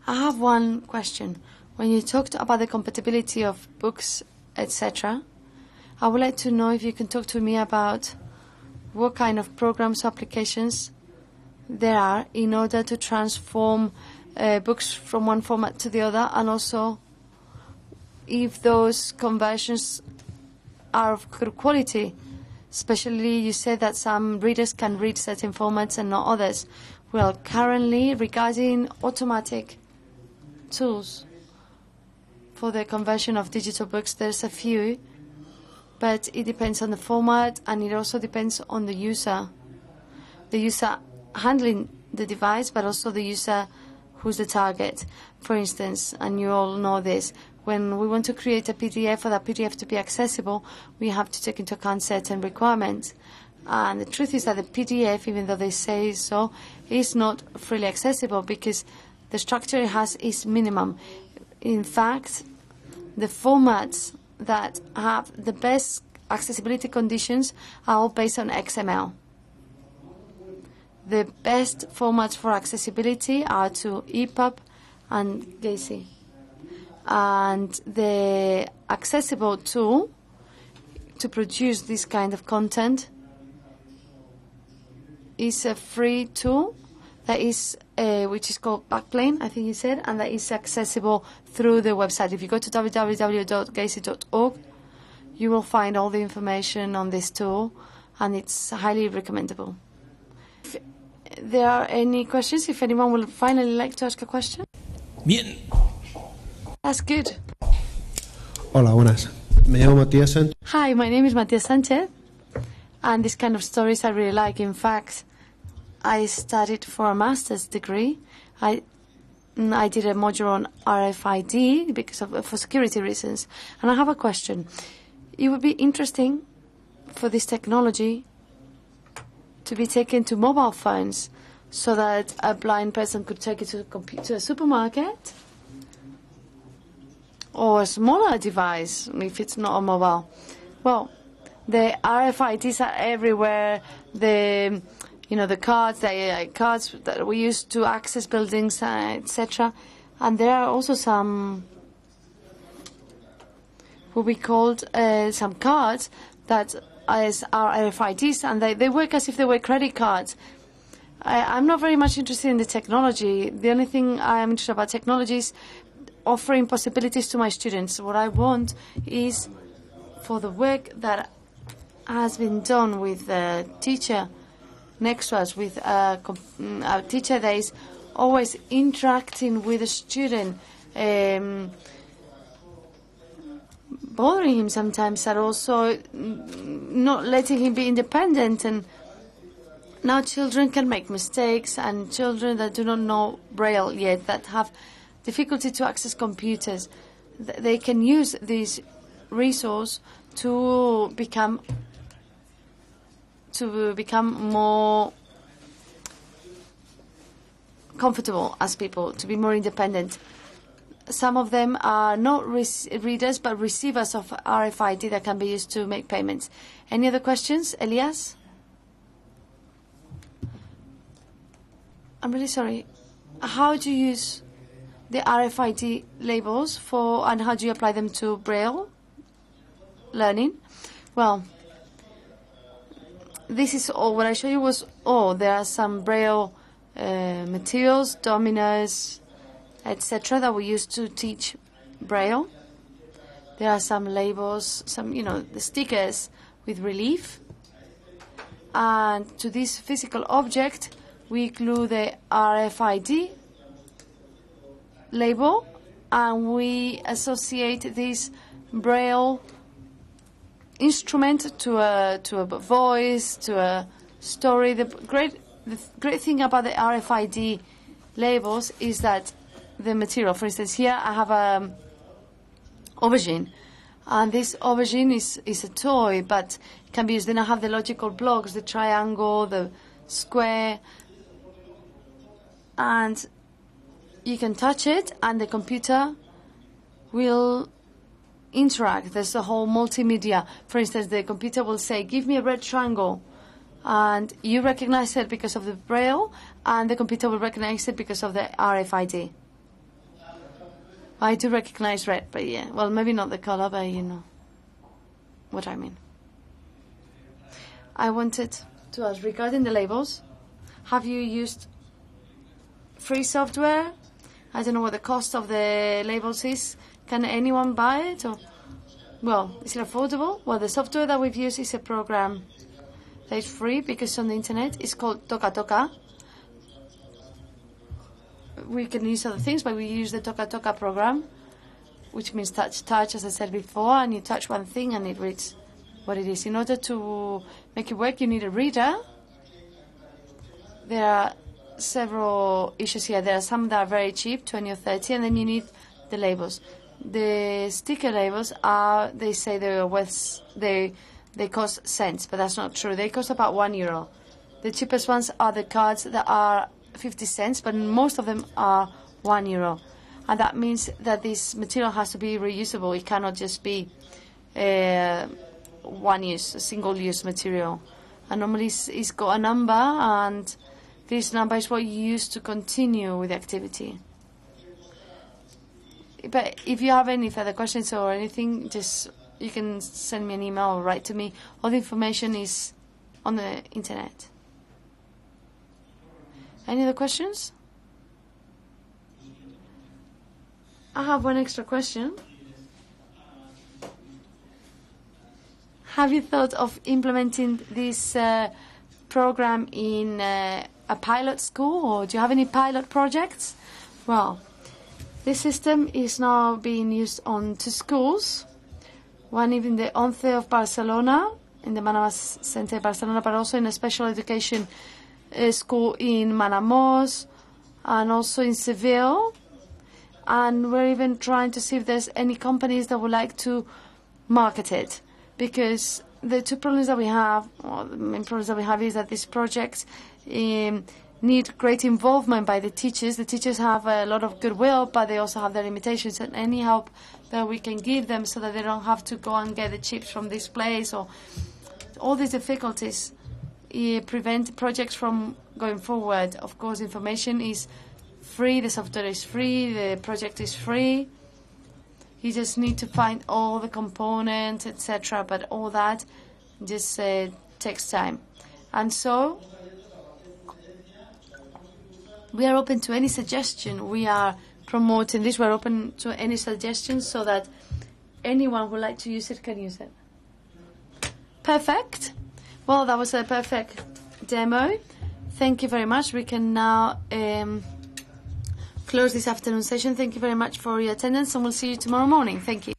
I have one question. When you talked about the compatibility of books, etc., I would like to know if you can talk to me about what kind of programs or applications there are in order to transform books from one format to the other, and also if those conversions are of good quality. Especially, you said that some readers can read certain formats and not others. Well, currently, regarding automatic tools for the conversion of digital books, there's a few, but it depends on the format, and it also depends on the user handling the device, but also the user who's the target. For instance, and you all know this, when we want to create a PDF, for that PDF to be accessible, we have to take into account certain requirements. And the truth is that the PDF, even though they say so, is not freely accessible because the structure it has is minimum. In fact, the formats that have the best accessibility conditions are all based on XML. The best formats for accessibility are to EPUB and GACI. And the accessible tool to produce this kind of content is a free tool that is which is called Backplane, I think you said, and that is accessible through the website. If you go to www.gaci.org, you will find all the information on this tool, and it's highly recommendable. If there are any questions, if anyone would finally like to ask a question? Bien. That's good. Hola, buenas. Me llamo Matías Sánchez. Hi, my name is Matías Sánchez, and this kind of stories I really like. In fact, I studied for a master's degree. I did a module on RFID for security reasons. And I have a question. It would be interesting for this technology to be taken to mobile phones so that a blind person could take it to a supermarket or a smaller device if it's not a mobile. Well, the RFIDs are everywhere. The cards, cards that we use to access buildings, etc. And there are also some what we called some cards that are RFIDs, and they work as if they were credit cards. I'm not very much interested in the technology. The only thing I am interested about technology is offering possibilities to my students. What I want is for the work that has been done with a teacher next to us, with a teacher that is always interacting with a student, bothering him sometimes, and also not letting him be independent. And now children can make mistakes, and children that do not know Braille yet, that have difficulty to access computers, they can use this resource to become more comfortable as people, to be more independent. Some of them are not readers but receivers of RFID that can be used to make payments. Any other questions? Elias? I'm really sorry. How do you use the RFID labels and how do you apply them to Braille learning? Well, this is all. What I showed you was all. There are some Braille materials, dominoes, etc. that we use to teach Braille. There are some labels, the stickers with relief. And to this physical object, we glue the RFID label, and we associate this Braille instrument to a voice, to a story. The great thing about the RFID labels is that the material, for instance, here I have a aubergine, and this aubergine is a toy, but can be used. Then I have the logical blocks, the triangle, the square, and you can touch it, and the computer will interact. There's a whole multimedia. For instance, the computer will say, give me a red triangle, and you recognize it because of the Braille, and the computer will recognize it because of the RFID. I do recognize red, but yeah, well, maybe not the color, but you know what I mean. I wanted to ask, regarding the labels, have you used free software? I don't know what the cost of the labels is. Can anyone buy it? Or, well, is it affordable? Well, the software that we've used is a program that is free because it's on the internet. It's called Toca Toca. We can use other things, but we use the Toca Toca program, which means touch, as I said before, and you touch one thing and it reads what it is. In order to make it work, you need a reader. There are several issues here. There are some that are very cheap, 20 or 30, and then you need the labels. The sticker labels are, they say they cost cents, but that's not true. They cost about €1. The cheapest ones are the cards that are 50 cents, but most of them are €1. And that means that this material has to be reusable. It cannot just be one-use, a single-use material. And normally it's got a number, and this number is what you use to continue with the activity. But if you have any further questions or anything, just you can send me an email or write to me. All the information is on the internet. Any other questions? I have one extra question. Have you thought of implementing this program in a pilot school, or do you have any pilot projects? Well, this system is now being used on 2 schools. One in the ONCE of Barcelona, in the Manamás Center of Barcelona, but also in a special education school in Manamós, and also in Seville. And we're even trying to see if there's any companies that would like to market it. Because the 2 problems that we have, or the main problems that we have, is that these projects need great involvement by the teachers. The teachers have a lot of goodwill, but they also have their limitations. And any help that we can give them so that they don't have to go and get the chips from this place, or all these difficulties prevent projects from going forward. Of course, information is free, the software is free, the project is free. You just need to find all the components, etc. But all that just takes time. And so we are open to any suggestion. We are promoting this. We're open to any suggestions so that anyone who would like to use it can use it. Perfect. Well, that was a perfect demo. Thank you very much. We can now close this afternoon session. Thank you very much for your attendance, and we'll see you tomorrow morning. Thank you.